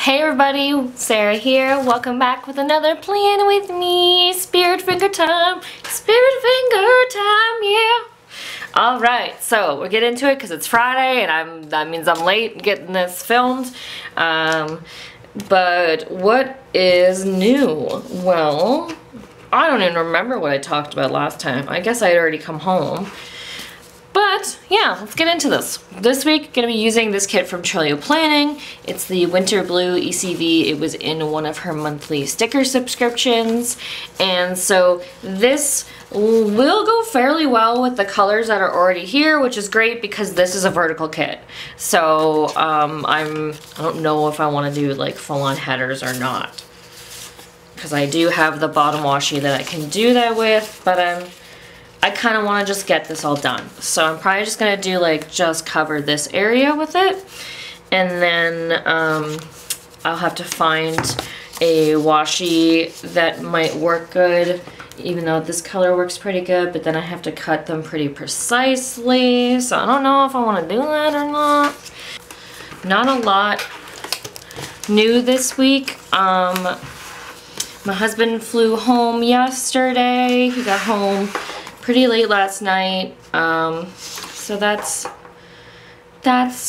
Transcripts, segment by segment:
Hey everybody, Sarah here. Welcome back with another Plan With Me. Spirit finger time. Spirit finger time, yeah. Alright, so we'll get into it because it's Friday and that means I'm late getting this filmed. But what is new? Well, I don't even remember what I talked about last time. I guess I had already come home. But yeah, let's get into this. This week, gonna be using this kit from Trillia Planning. It's the Winter Blue ECV. It was in one of her monthly sticker subscriptions. And so this will go fairly well with the colors that are already here, which is great because this is a vertical kit. So I don't know if I wanna do like full-on headers or not. Because I do have the bottom washi that I can do that with, but I kind of want to just get this all done. So I'm probably just going to do like just cover this area with it. And then I'll have to find a washi that might work good, even though this color works pretty good, but then I have to cut them pretty precisely. So I don't know if I want to do that or not. Not a lot new this week. My husband flew home yesterday. He got home pretty late last night, so that's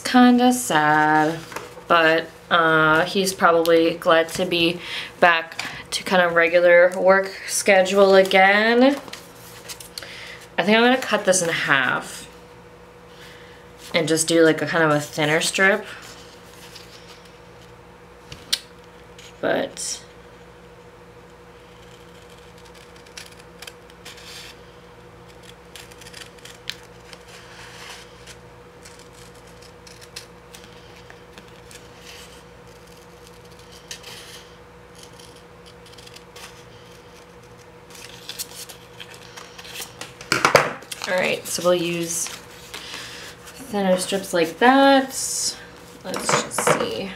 kind of sad, but he's probably glad to be back to kind of regular work schedule again. I think I'm gonna cut this in half and just do like a kind of a thinner strip, but alright, so we'll use thinner strips like that. Let's just see.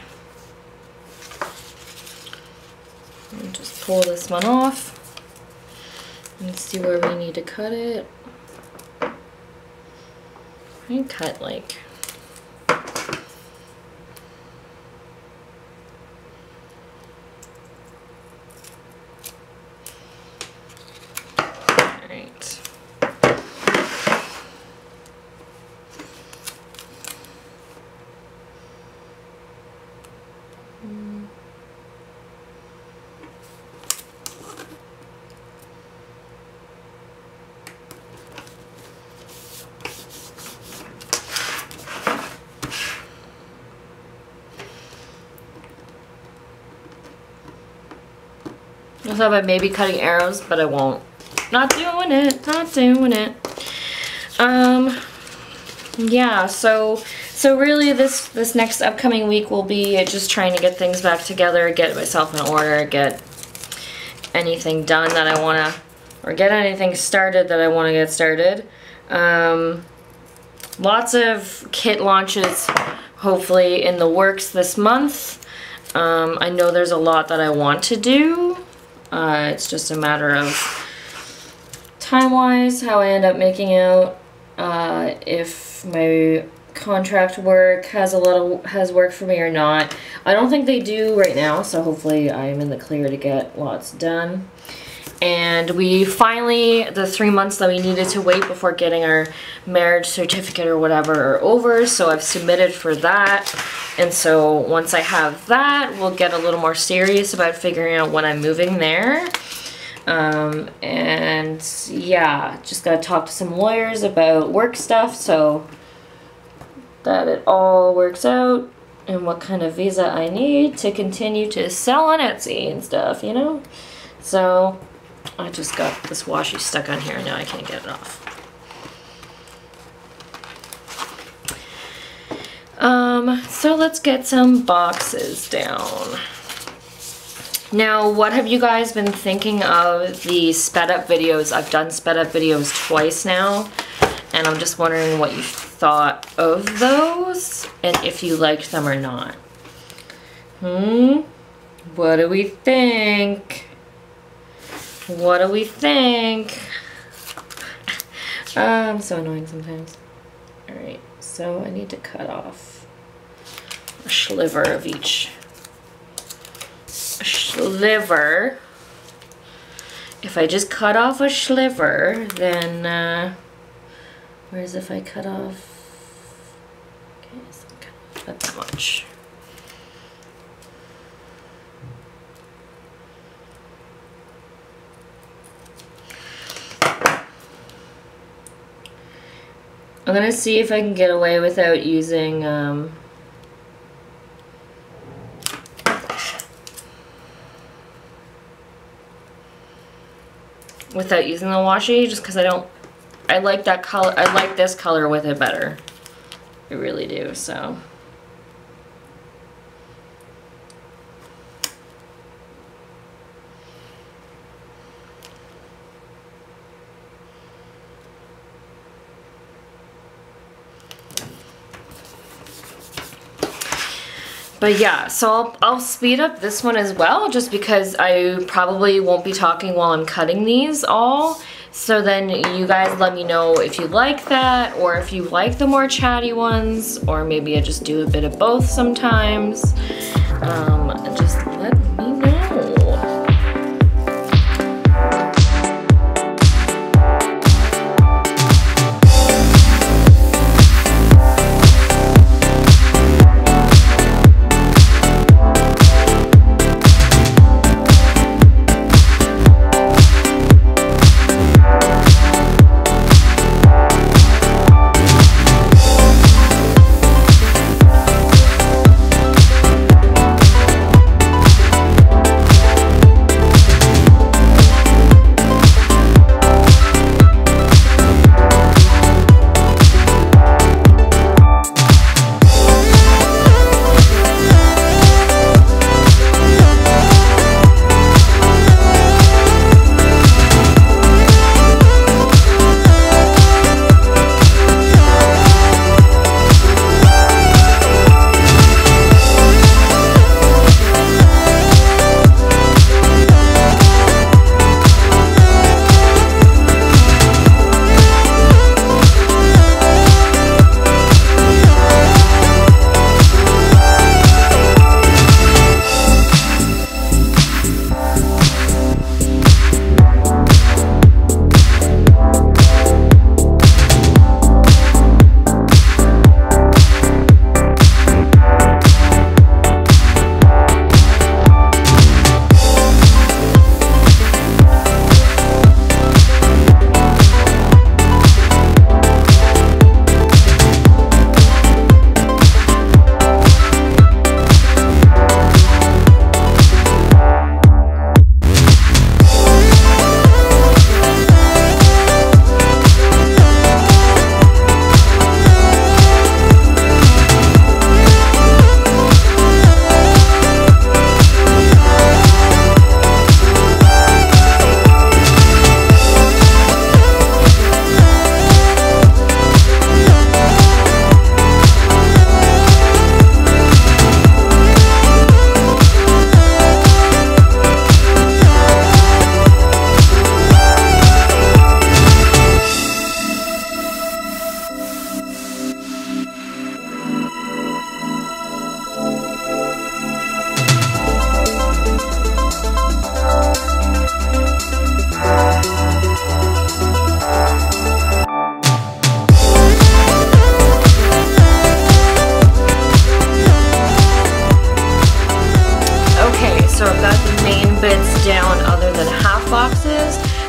And just pull this one off and see where we need to cut it. I can cut like I thought about maybe cutting arrows, but I won't. Not doing it. Not doing it. Yeah. So really, this next upcoming week will be just trying to get things back together, get myself in order, get anything done that I wanna, or get anything started that I wanna get started. Lots of kit launches, hopefully in the works this month. I know there's a lot that I want to do. It's just a matter of time-wise, how I end up making out, if my contract work has work for me or not. I don't think they do right now, so hopefully I'm in the clear to get lots done. And we finally, the 3 months that we needed to wait before getting our marriage certificate or whatever are over, so I've submitted for that. And so once I have that, we'll get a little more serious about figuring out when I'm moving there. And yeah, just gotta talk to some lawyers about work stuff so that it all works out and what kind of visa I need to continue to sell on Etsy and stuff, you know? So I just got this washi stuck on here and now I can't get it off. So let's get some boxes down. Now, what have you guys been thinking of the sped up videos? I've done sped up videos twice now, and I'm just wondering what you thought of those and if you liked them or not. What do we think? What do we think? I'm so annoying sometimes. Alright, so I need to cut off a sliver of each sliver. If I just cut off a sliver, then, whereas if I cut off, okay, so not that much. I'm gonna see if I can get away without using, without using the washi, just because I like that color, I like this color with it better. I really do, so. But yeah, so I'll speed up this one as well, just because I probably won't be talking while I'm cutting these all. So then you guys let me know if you like that, or if you like the more chatty ones, or maybe I just do a bit of both sometimes. Just let me know.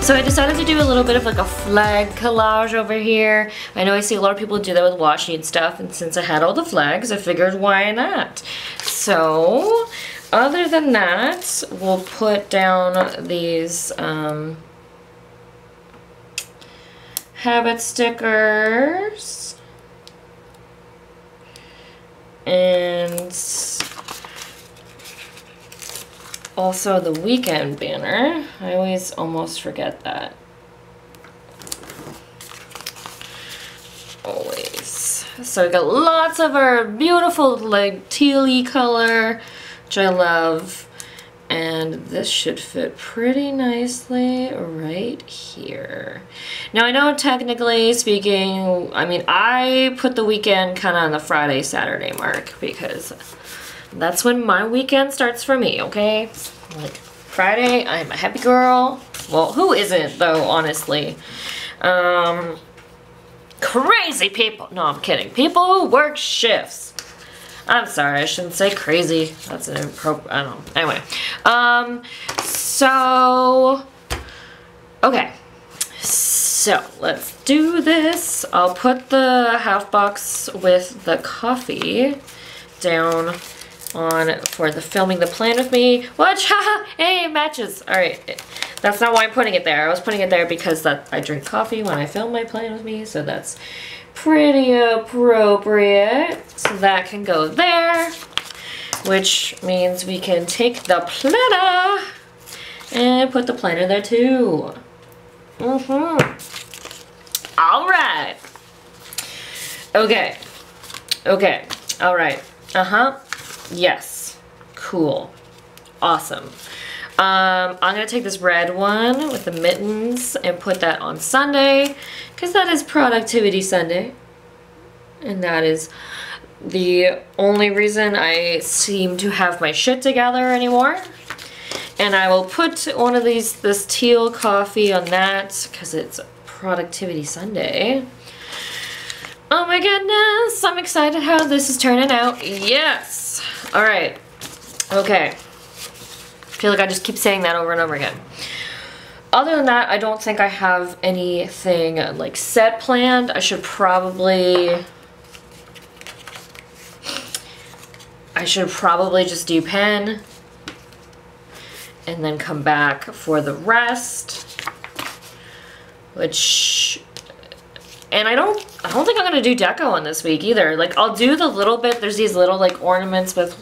So I decided to do a little bit of like a flag collage over here. I know I see a lot of people do that with washi and stuff, and since I had all the flags, I figured why not? So, other than that, we'll put down these habit stickers and also the weekend banner. I always almost forget that. Always. So we got lots of our beautiful like tealy color, which I love. And this should fit pretty nicely right here. Now I know technically speaking, I mean, I put the weekend kind of on the Friday, Saturday mark because that's when my weekend starts for me, okay? Like, Friday, I'm a happy girl. Well, who isn't, though, honestly? Crazy people. No, I'm kidding. People who work shifts. I'm sorry, I shouldn't say crazy. That's an inappropriate, I don't know. Anyway. Okay. So, let's do this. I'll put the half box with the coffee down on for the filming the plan with me. Watch, haha, hey, it matches. All right, that's not why I'm putting it there. I was putting it there because I drink coffee when I film my plan with me, so that's pretty appropriate. So that can go there, which means we can take the planner and put the planner there too. All right. Okay. Okay. All right. Yes. Cool. Awesome. I'm going to take this red one with the mittens and put that on Sunday because that is Productivity Sunday. And that is the only reason I seem to have my shit together anymore. And I will put one of this teal coffee on that because it's Productivity Sunday. Oh my goodness, I'm excited how this is turning out. Yes. All right. Okay. I feel like I just keep saying that over and over again. Other than that, I don't think I have anything like set planned. I should probably just do pen and then come back for the rest. And I don't think I'm gonna do deco on this week either. Like, I'll do the little bit. There's these little like ornaments with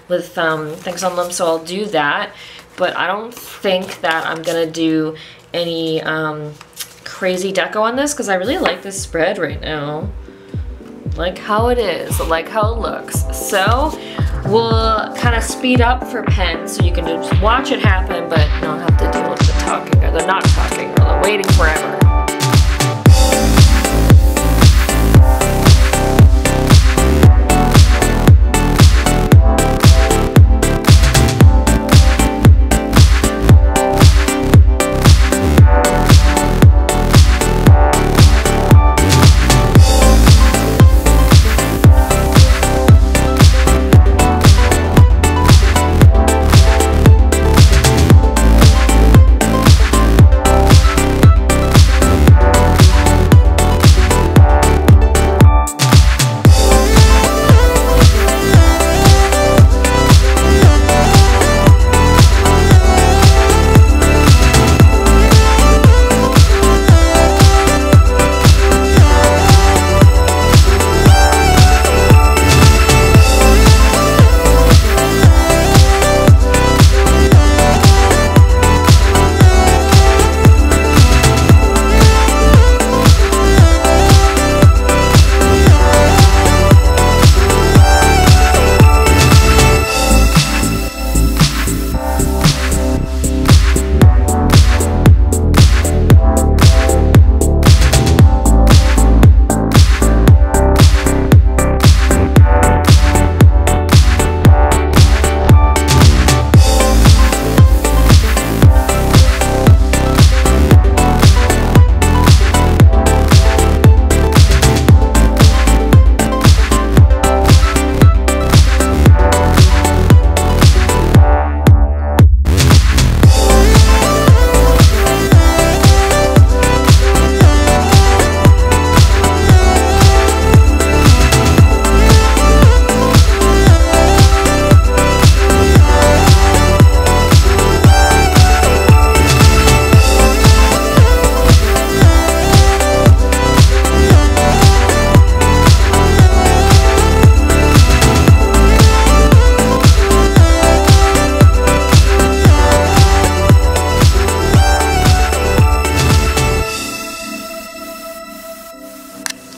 things on them, so I'll do that. But I don't think that I'm gonna do any crazy deco on this because I really like this spread right now. Like how it is, like how it looks. So we'll kind of speed up for pen so you can just watch it happen, but not have to deal with the talking or the not talking or the waiting forever.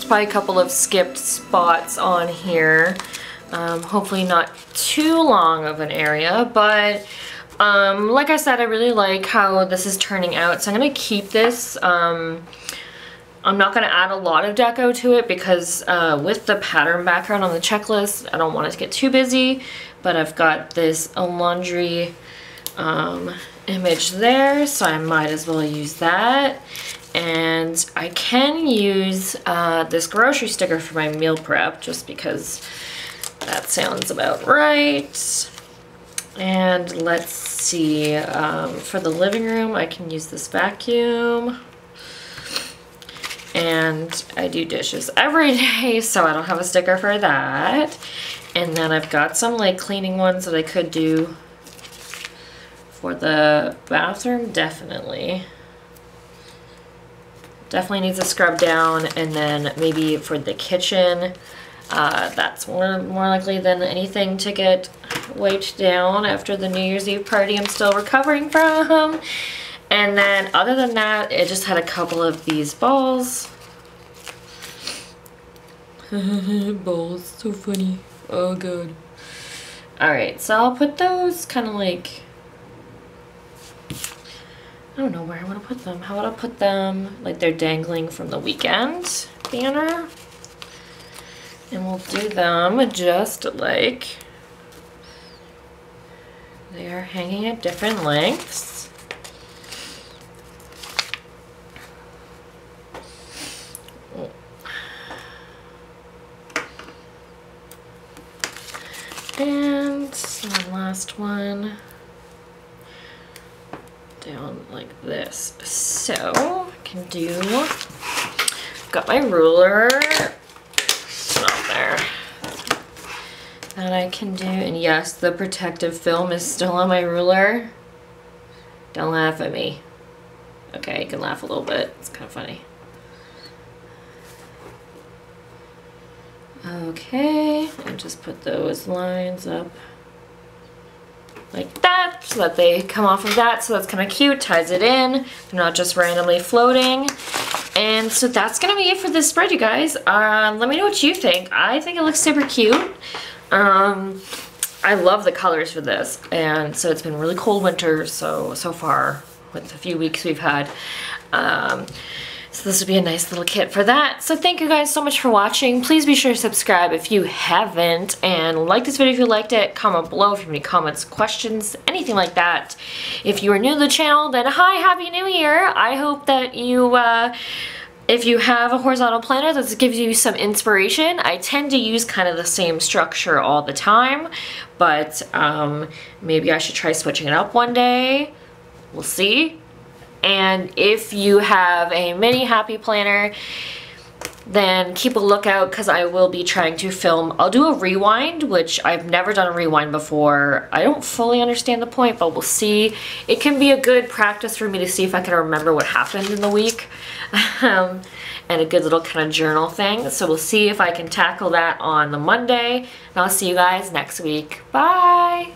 Probably a couple of skipped spots on here. Hopefully not too long of an area, but like I said, I really like how this is turning out, so I'm gonna keep this. I'm not gonna add a lot of deco to it because with the pattern background on the checklist, I don't want it to get too busy, but I've got this laundry image there, so I might as well use that. And I can use this grocery sticker for my meal prep just because that sounds about right. And let's see, for the living room, I can use this vacuum. And I do dishes every day, so I don't have a sticker for that. And then I've got some like cleaning ones that I could do for the bathroom, definitely. Definitely needs a scrub down, and then maybe for the kitchen, that's more likely than anything to get wiped down after the New Year's Eve party I'm still recovering from. And then other than that, it just had a couple of these balls. Balls, so funny. Oh god. Alright, so I'll put those kind of like, I don't know where I want to put them. How about I put them like they're dangling from the weekend banner? And we'll do them just like they are hanging at different lengths. And one last one down like this. So I can do, got my ruler, it's not there, that I can do, and yes, the protective film is still on my ruler. Don't laugh at me. Okay, you can laugh a little bit, it's kind of funny. Okay, and just put those lines up like that so that they come off of that, so that's kind of cute, ties it in, they're not just randomly floating. And so that's gonna be it for this spread, you guys. Let me know what you think. I think it looks super cute. I love the colors for this, and so it's been really cold winter so far with the few weeks we've had. So this would be a nice little kit for that. So thank you guys so much for watching. Please be sure to subscribe if you haven't, and like this video if you liked it. Comment below if you have any comments, questions, anything like that. If you are new to the channel, then hi, Happy New Year. I hope that you, if you have a horizontal planner, that gives you some inspiration. I tend to use kind of the same structure all the time, but maybe I should try switching it up one day. We'll see. And if you have a mini happy planner, then keep a lookout, because I will be trying to film. I'll do a rewind, which I've never done a rewind before. I don't fully understand the point, but we'll see. It can be a good practice for me to see if I can remember what happened in the week. And a good little kind of journal thing. So we'll see if I can tackle that on the Monday. And I'll see you guys next week. Bye!